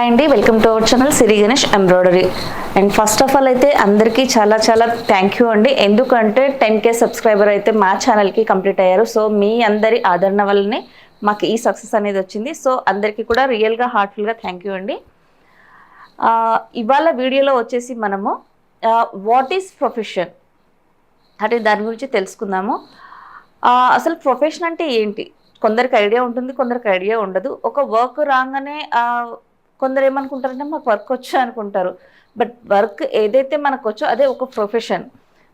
Hi అండి, welcome to our channel Siri Ganesh embroidery. And first of all అయితే అందరికీ చాలా చాలా థ్యాంక్ యూ అండి. ఎందుకంటే 10K సబ్స్క్రైబర్ అయితే మా ఛానల్కి కంప్లీట్ అయ్యారు. సో మీ అందరి ఆదరణ వల్లనే మాకు ఈ సక్సెస్ అనేది వచ్చింది. సో అందరికీ కూడా రియల్గా హార్ట్ఫుల్గా థ్యాంక్ యూ అండి. ఇవాళ వీడియోలో వచ్చేసి మనము వాట్ ఈజ్ ప్రొఫెషన్ అంటే దాని గురించి తెలుసుకుందాము. అసలు ప్రొఫెషన్ అంటే ఏంటి? కొందరికి ఐడియా ఉంటుంది, కొందరికి ఐడియా ఉండదు. ఒక వర్క్ రాగానే కొందరు ఏమనుకుంటారంటే మాకు వర్క్ వచ్చు అనుకుంటారు. బట్ వర్క్ ఏదైతే మనకు వచ్చో అదే ఒక ప్రొఫెషన్.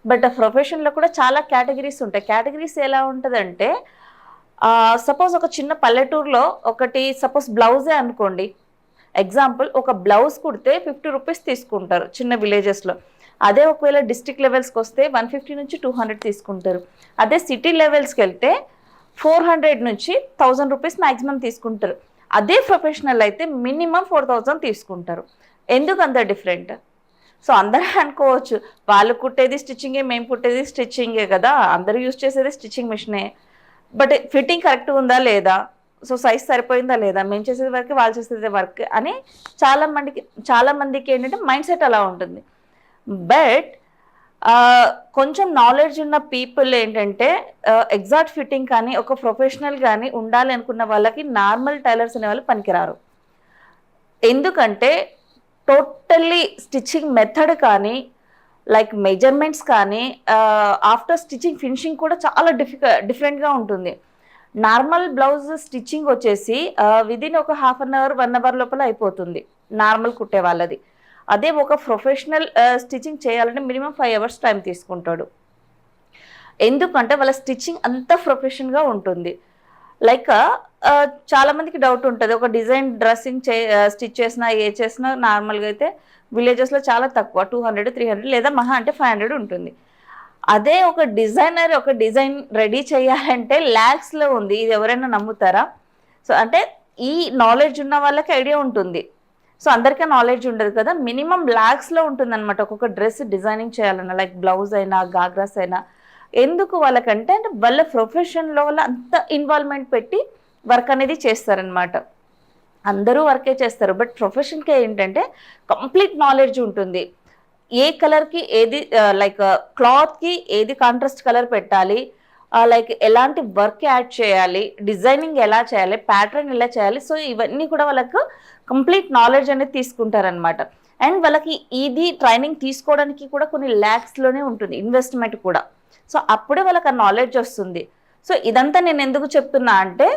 బట్ ఆ ప్రొఫెషన్లో కూడా చాలా కేటగిరీస్ ఉంటాయి. కేటగిరీస్ ఎలా ఉంటుందంటే సపోజ్ ఒక చిన్న పల్లెటూరులో ఒకటి సపోజ్ బ్లౌజే అనుకోండి. ఎగ్జాంపుల్, ఒక బ్లౌజ్ కుడితే 50 రూపీస్ తీసుకుంటారు చిన్న విలేజెస్లో. అదే ఒకవేళ డిస్ట్రిక్ట్ లెవెల్స్కి వస్తే 150 నుంచి 200 తీసుకుంటారు. అదే సిటీ లెవెల్స్కి వెళ్తే 400 నుంచి 1000 రూపీస్ మ్యాక్సిమం తీసుకుంటారు. అదే ప్రొఫెషనల్ అయితే మినిమం 4000 తీసుకుంటారు. ఎందుకు అంత డిఫరెంట్? సో అందరూ అనుకోవచ్చు వాళ్ళు కుట్టేది స్టిచ్చింగే, మేము కుట్టేది స్టిచ్చింగే కదా, అందరూ యూజ్ చేసేది స్టిచ్చింగ్ మిషనే. బట్ ఫిట్టింగ్ కరెక్ట్ ఉందా లేదా, సో సైజ్ సరిపోయిందా లేదా, మేము చేసేది వర్క్ వాళ్ళు చేసేది వర్క్ అని చాలా మందికి ఏంటంటే మైండ్ సెట్ అలా ఉంటుంది. బట్ కొంచెం నాలెడ్జ్ ఉన్న పీపుల్ ఏంటంటే ఎగ్జాక్ట్ ఫిట్టింగ్ కానీ ఒక ప్రొఫెషనల్ కానీ ఉండాలి అనుకున్న వాళ్ళకి నార్మల్ టైలర్స్ అనే వాళ్ళు పనికిరారు. ఎందుకంటే టోటల్లీ స్టిచ్చింగ్ మెథడ్ కానీ లైక్ మెజర్మెంట్స్ కానీ ఆఫ్టర్ స్టిచ్చింగ్ ఫినిషింగ్ కూడా చాలా డిఫరెంట్గా ఉంటుంది. నార్మల్ బ్లౌజ్ స్టిచ్చింగ్ వచ్చేసి విదిన్ ఒక హాఫ్ అన్ అవర్ 1 అవర్ లోపల అయిపోతుంది నార్మల్ కుట్టే వాళ్ళది. అదే ఒక ప్రొఫెషనల్ స్టిచ్చింగ్ చేయాలంటే మినిమం 5 అవర్స్ టైం తీసుకుంటాడు. ఎందుకంటే వాళ్ళ స్టిచ్చింగ్ అంత ప్రొఫెషన్గా ఉంటుంది. లైక్ చాలామందికి డౌట్ ఉంటుంది, ఒక డిజైన్ డ్రెస్సింగ్ స్టిచ్ చేసినా ఏ చేసినా నార్మల్గా అయితే విలేజెస్లో చాలా తక్కువ 200, 300 లేదా మహా అంటే 500 ఉంటుంది. అదే ఒక డిజైనర్ ఒక డిజైన్ రెడీ చేయాలంటే ల్యాక్స్లో ఉంది. ఇది ఎవరైనా నమ్ముతారా? సో అంటే ఈ నాలెడ్జ్ ఉన్న వాళ్ళకి ఐడియా ఉంటుంది. సో అందరికీ నాలెడ్జ్ ఉండదు కదా, మినిమం ల్యాక్స్లో ఉంటుంది అనమాట ఒక్కొక్క డ్రెస్ డిజైనింగ్ చేయాలన్నా, లైక్ బ్లౌజ్ అయినా గాగ్రాస్ అయినా. ఎందుకు వాళ్ళకంటే అంటే వాళ్ళ ప్రొఫెషన్లో వాళ్ళ అంత ఇన్వాల్వ్మెంట్ పెట్టి వర్క్ అనేది చేస్తారనమాట. అందరూ వర్కే చేస్తారు, బట్ ప్రొఫెషన్కి ఏంటంటే కంప్లీట్ నాలెడ్జ్ ఉంటుంది. ఏ కలర్కి ఏది లైక్ క్లాత్కి ఏది కాంట్రాస్ట్ కలర్ పెట్టాలి, లైక్ ఎలాంటి వర్క్ యాడ్ చేయాలి, డిజైనింగ్ ఎలా చేయాలి, ప్యాటర్న్ ఎలా చేయాలి. సో ఇవన్నీ కూడా వాళ్ళకు కంప్లీట్ నాలెడ్జ్ అనేది తీసుకుంటారనమాట. అండ్ వాళ్ళకి ఇది ట్రైనింగ్ తీసుకోవడానికి కూడా కొన్ని ల్యాక్స్లోనే ఉంటుంది ఇన్వెస్ట్మెంట్ కూడా. సో అప్పుడే వాళ్ళకి ఆ నాలెడ్జ్ వస్తుంది. సో ఇదంతా నేను ఎందుకు చెప్తున్నా అంటే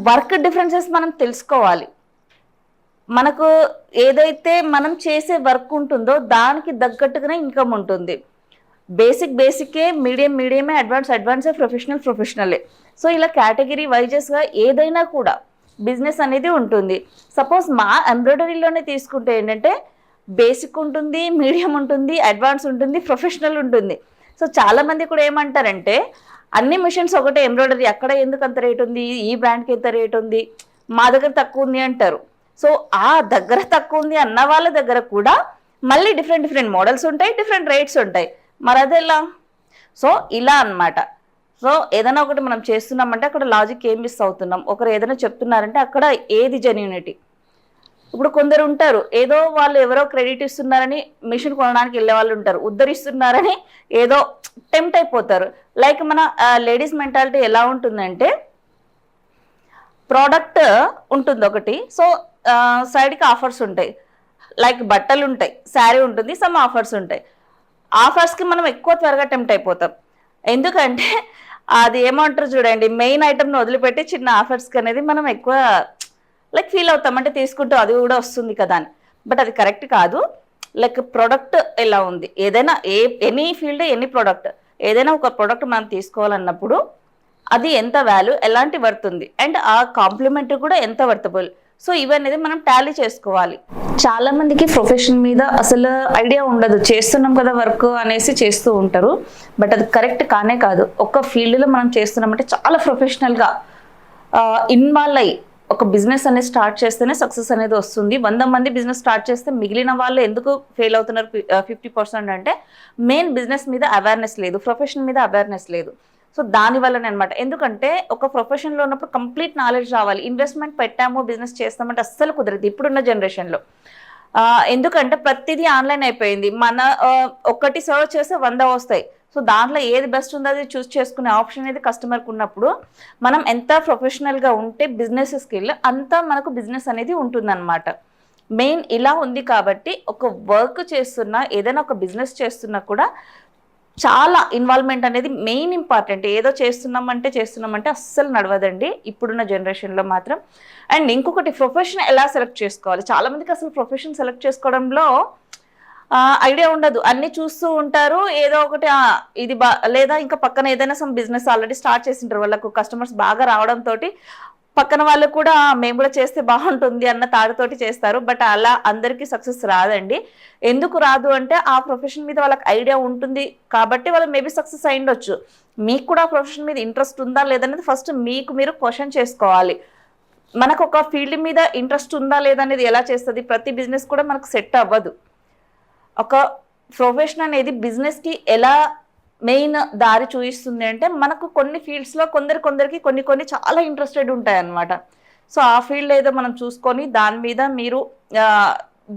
వర్క్ డిఫరెన్సెస్ మనం తెలుసుకోవాలి. మనకు ఏదైతే మనం చేసే వర్క్ ఉంటుందో దానికి తగ్గట్టుగానే ఇన్కమ్ ఉంటుంది. బేసికే, మీడియమే, అడ్వాన్సే, ప్రొఫెషనలే. సో ఇలా కేటగిరీ వైజెస్గా ఏదైనా కూడా బిజినెస్ అనేది ఉంటుంది. సపోజ్ మా ఎంబ్రాయిడరీలోనే తీసుకుంటే ఏంటంటే బేసిక్ ఉంటుంది, మీడియం ఉంటుంది, అడ్వాన్స్ ఉంటుంది, ప్రొఫెషనల్ ఉంటుంది. సో చాలామంది కూడా ఏమంటారంటే అన్ని మిషన్స్ ఒకటే ఎంబ్రాయిడరీ, అక్కడ ఎందుకు అంత రేట్ ఉంది, ఈ బ్రాండ్కి ఎంత రేట్ ఉంది, మా దగ్గర తక్కువ ఉంది అంటారు. సో ఆ దగ్గర తక్కువ ఉంది అన్న వాళ్ళ దగ్గర కూడా మళ్ళీ డిఫరెంట్ మోడల్స్ ఉంటాయి, డిఫరెంట్ రేట్స్ ఉంటాయి. మరి అదెలా? సో ఇలా అన్నమాట. సో ఏదైనా ఒకటి మనం చేస్తున్నామంటే అక్కడ లాజిక్ ఏం మిస్ అవుతున్నాం. ఒకరు ఏదైనా చెప్తున్నారంటే అక్కడ ఏది జెన్యూనిటీ. ఇప్పుడు కొందరు ఉంటారు ఏదో వాళ్ళు ఎవరో క్రెడిట్ ఇస్తున్నారని మిషన్ కొనడానికి వెళ్ళే వాళ్ళు ఉంటారు, ఉద్ధరిస్తున్నారని ఏదో టెంప్ట్ అయిపోతారు. లైక్ మన లేడీస్ మెంటాలిటీ ఎలా ఉంటుందంటే ప్రోడక్ట్ ఉంటుంది ఒకటి, సో సైడ్కి ఆఫర్స్ ఉంటాయి, లైక్ బట్టలు ఉంటాయి, శారీ ఉంటుంది, సమ్ ఆఫర్స్ ఉంటాయి. ఆఫర్స్కి మనం ఎక్కువ త్వరగా టెంప్ట్ అయిపోతాం. ఎందుకంటే అది ఏమంటారు చూడండి, మెయిన్ ఐటమ్ని వదిలిపెట్టి చిన్న ఆఫర్స్కి అనేది మనం ఎక్కువ లైక్ ఫీల్ అవుతాం, అంటే తీసుకుంటూ అది కూడా వస్తుంది కదా అని. బట్ అది కరెక్ట్ కాదు. లైక్ ప్రోడక్ట్ ఎలా ఉంది, ఏదైనా ఎనీ ఫీల్డ్ ఎనీ ప్రోడక్ట్, ఏదైనా ఒక ప్రోడక్ట్ మనం తీసుకోవాలన్నప్పుడు అది ఎంత వాల్యూ, ఎలాంటి వర్త్ ఉంది, అండ్ ఆ కాంప్లిమెంట్ కూడా ఎంత వర్తబుల్. సో ఇవన్నీ మనం టాలీ చేసుకోవాలి. చాలా మందికి ప్రొఫెషన్ మీద అసలు ఐడియా ఉండదు, చేస్తున్నాం కదా వర్క్ అనేసి చేస్తూ ఉంటారు. బట్ అది కరెక్ట్ కానే కాదు. ఒక ఫీల్డ్లో మనం చేస్తున్నామంటే చాలా ప్రొఫెషనల్గా ఇన్వాల్వ్ అయ్యి ఒక బిజినెస్ అనేది స్టార్ట్ చేస్తేనే సక్సెస్ అనేది వస్తుంది. 100 మంది బిజినెస్ స్టార్ట్ చేస్తే మిగిలిన వాళ్ళు ఎందుకు ఫెయిల్ అవుతున్నారు 50% అంటే మెయిన్ బిజినెస్ మీద అవేర్నెస్ లేదు, ప్రొఫెషన్ మీద అవేర్నెస్ లేదు. సో దానివల్లనే అనమాట. ఎందుకంటే ఒక ప్రొఫెషన్లో ఉన్నప్పుడు కంప్లీట్ నాలెడ్జ్ రావాలి. ఇన్వెస్ట్మెంట్ పెట్టాము బిజినెస్ చేస్తామంటే అస్సలు కుదరదు ఇప్పుడున్న జనరేషన్లో. ఎందుకంటే ప్రతిదీ ఆన్లైన్ అయిపోయింది. మన ఒకటి సర్చ్ చేస్తే 100 వస్తాయి. సో దాంట్లో ఏది బెస్ట్ ఉందో అది చూస్ చేసుకునే ఆప్షన్ అనేది కస్టమర్కి ఉన్నప్పుడు మనం ఎంత ప్రొఫెషనల్గా ఉంటే బిజినెస్ స్కిల్ అంత మనకు బిజినెస్ అనేది ఉంటుందన్నమాట. మెయిన్ ఇలా ఉంది కాబట్టి ఒక వర్క్ చేస్తున్నా ఏదైనా ఒక బిజినెస్ చేస్తున్నా కూడా చాలా ఇన్వాల్వ్మెంట్ అనేది మెయిన్ ఇంపార్టెంట్. ఏదో చేస్తున్నామంటే అస్సలు నడవదండి ఇప్పుడున్న జనరేషన్లో మాత్రం. అండ్ ఇంకొకటి ప్రొఫెషన్ ఎలా సెలెక్ట్ చేసుకోవాలి, చాలామందికి అసలు ప్రొఫెషన్ సెలెక్ట్ చేసుకోవడంలో ఐడియా ఉండదు. అన్ని చూస్తూ ఉంటారు, ఏదో ఒకటి ఇది లేదా ఇంకా పక్కన ఏదైనా సమ్ బిజినెస్ ఆల్రెడీ స్టార్ట్ చేసింటారు, వాళ్ళకు కస్టమర్స్ బాగా రావడంతో పక్కన వాళ్ళు కూడా మేము కూడా చేస్తే బాగుంటుంది అన్న తాడుతోటి చేస్తారు. బట్ అలా అందరికీ సక్సెస్ రాదండి. ఎందుకు రాదు అంటే ఆ ప్రొఫెషన్ మీద వాళ్ళకి ఐడియా ఉంటుంది కాబట్టి వాళ్ళు మేబీ సక్సెస్ అయ్యుండొచ్చు. మీకు కూడా ఆ ప్రొఫెషన్ మీద ఇంట్రెస్ట్ ఉందా లేదనేది ఫస్ట్ మీకు మీరు క్వశ్చన్ చేసుకోవాలి. మనకు ఒక ఫీల్డ్ మీద ఇంట్రెస్ట్ ఉందా లేదనేది ఎలా చేస్తుంది, ప్రతి బిజినెస్ కూడా మనకు సెట్ అవ్వదు. ఒక ప్రొఫెషన్ అనేది బిజినెస్కి ఎలా మెయిన్ దారి చూపిస్తుంది అంటే మనకు కొన్ని ఫీల్డ్స్లో కొందరికి కొన్ని చాలా ఇంట్రెస్టెడ్ ఉంటాయన్నమాట. సో ఆ ఫీల్డ్ ఏదో మనం చూసుకొని దాని మీద మీరు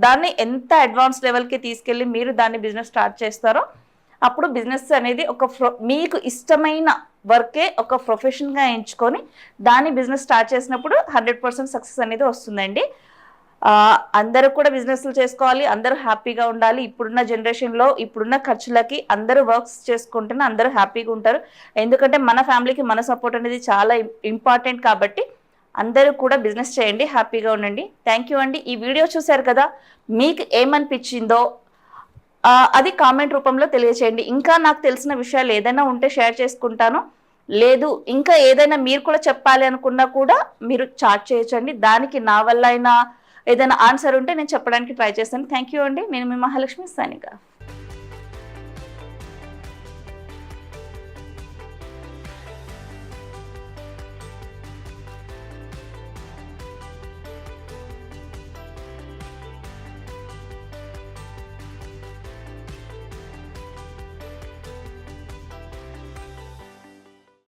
దాన్ని ఎంత అడ్వాన్స్ లెవెల్కి తీసుకెళ్ళి మీరు దాన్ని బిజినెస్ స్టార్ట్ చేస్తారో అప్పుడు బిజినెస్ అనేది మీకు ఇష్టమైన వర్కే ఒక ప్రొఫెషన్గా ఎంచుకొని దాన్ని బిజినెస్ స్టార్ట్ చేసినప్పుడు 100% సక్సెస్ అనేది వస్తుందండి. అందరూ కూడా బిజినెస్లు చేసుకోవాలి, అందరూ హ్యాపీగా ఉండాలి. ఇప్పుడున్న జనరేషన్లో ఇప్పుడున్న ఖర్చులకి అందరూ వర్క్స్ చేసుకుంటేనే అందరూ హ్యాపీగా ఉంటారు. ఎందుకంటే మన ఫ్యామిలీకి మన సపోర్ట్ అనేది చాలా ఇంపార్టెంట్ కాబట్టి అందరూ కూడా బిజినెస్ చేయండి, హ్యాపీగా ఉండండి. థ్యాంక్ యూ అండి. ఈ వీడియో చూశారు కదా, మీకు ఏమనిపించిందో అది కామెంట్ రూపంలో తెలియచేయండి. ఇంకా నాకు తెలిసిన విషయాలు ఏదైనా ఉంటే షేర్ చేసుకుంటాను. లేదు ఇంకా ఏదైనా మీరు కూడా చెప్పాలి అనుకున్నా కూడా మీరు చాట్ చేయొచ్చండి. దానికి నా వల్ల అయినా ఏదైనా ఆన్సర్ ఉంటే నేను చెప్పడానికి ట్రై చేస్తాను. థ్యాంక్ యూ అండి. నేను మీ మహాలక్ష్మి సైనింగ్ ఆఫ్.